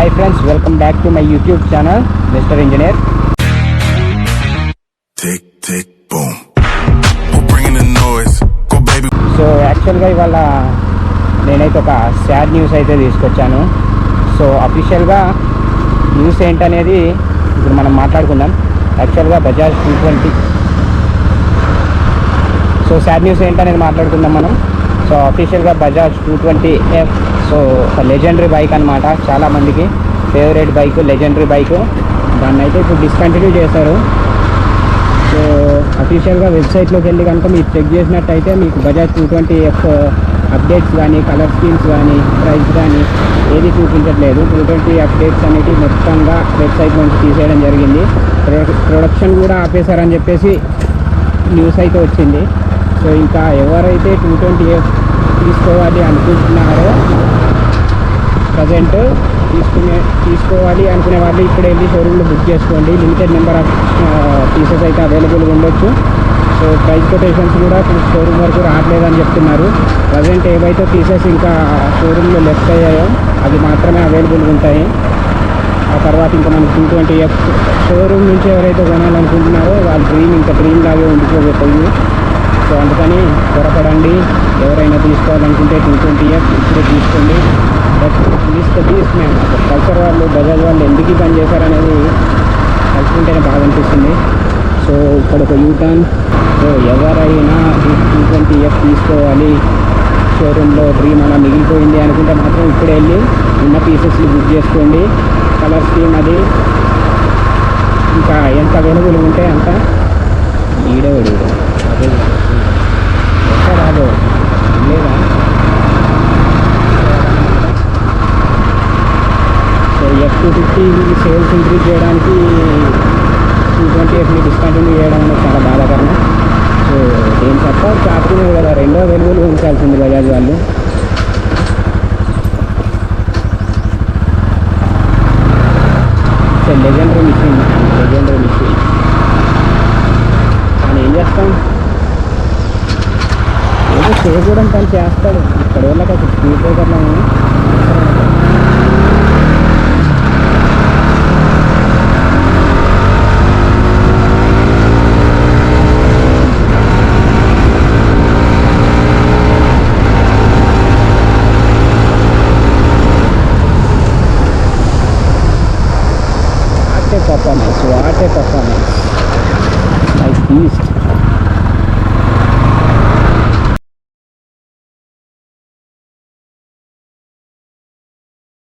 Hi friends, welcome back to my YouTube channel, Mr. Engineer. Tick tick boom. Who bringing the noise? Go baby. So యాక్చువల్గా ఇవాళ నేనైతే ఒక sad news అయితే తీసుకొచ్చాను. So అఫీషియల్గా news ఏంటనేది ఇప్పుడు మనం మాట్లాడుకుందాం. యాక్చువల్గా బజాజ్ 220, సో సాడ్ న్యూస్ ఏంటనేది మాట్లాడుకుందాం మనం. సో అఫీషియల్గా బజాజ్ 220F, సో ఒక లెజెండరీ బైక్ అనమాట, చాలామందికి ఫేవరెట్ బైక్, లెజెండరీ బైక్. దాన్ని అయితే ఇప్పుడు డిస్కంటిన్యూ చేశారు. సో అఫీషియల్గా వెబ్సైట్లోకి వెళ్ళి కనుక మీరు చెక్ చేసినట్టయితే మీకు బజాజ్ 220F అప్డేట్స్ కానీ, కలర్ స్కీమ్స్ కానీ, ప్రైస్ కానీ ఏది చూపించట్లేదు. 220 అప్డేట్స్ అనేవి మొత్తంగా వెబ్సైట్ నుంచి తీసేయడం జరిగింది. ప్రొడక్షన్ కూడా ఆపేశారని చెప్పేసి న్యూస్ అయితే వచ్చింది. సో ఇంకా ఎవరైతే 220F తీసుకోవాలి అనుకుంటున్నారో, ప్రజెంట్ తీసుకోవాలి అనుకునే వాళ్ళు ఇక్కడ వెళ్ళి షోరూమ్లో బుక్ చేసుకోండి. లిమిటెడ్ నెంబర్ ఆఫ్ పీసెస్ అయితే అవైలబుల్గా ఉండొచ్చు. సో ప్రైస్ కొటేషన్స్ కూడా షోరూమ్ వరకు రావట్లేదని చెప్తున్నారు. ప్రజెంట్ ఏవైతే పీసెస్ ఇంకా షోరూంలో లెఫ్ట్ అయ్యాయో అవి మాత్రమే అవైలబుల్గా ఉంటాయి. ఆ తర్వాత ఇంకా మనకి 220F షోరూమ్ నుంచి ఎవరైతే కొనాలనుకుంటున్నారో వాళ్ళ డ్రీమ్ ఇంకా డ్రీమ్ లాగే ఉండిపోతుంది. సో అందుకని త్వరపడండి. ఎవరైనా తీసుకోవాలనుకుంటే 220F ఇప్పుడే తీసుకోండి. బట్ తీస్ మ్యామ్ పల్సర్ వాళ్ళు, బజాజ్ వాళ్ళు ఎందుకు పని చేశారనేది కలుసుకుంటేనే బాగా అనిపిస్తుంది. సో ఇక్కడ ఒక యూటర్న్. సో ఎవరైనా 220F తీసుకోవాలి, షోరూంలో డ్రీమ్ అలా మిగిలిపోయింది అనుకుంటే మాత్రం ఇప్పుడే వెళ్ళి ఉన్న పీసెస్ని బుక్ చేసుకోండి. కలర్ స్కీమ్ అది ఇంకా ఎంత అవైలబుల్ ఉంటే అంత ఈడేవాడు అదే ఎక్కడ రాదు లేదా. సో F250 సేల్స్ ఇంక్రీజ్ చేయడానికి 220Fని డిస్కంటిన్యూ చేయడం అనేది చాలా బాధాకరం. సో దేని తప్ప చాపుకునేది కదా, రెండో అవైలబుల్ ఉంచాల్సింది బజాజ్ వాళ్ళు. సో లెజెండరీ మిషన్ కానీ ఏం చేస్తాం, ఏదో చేయకూడదు తను చేస్తాడు. ఇక్కడ వాళ్ళకి అసలు speed బ్రేకర్లో what a performance, like beast.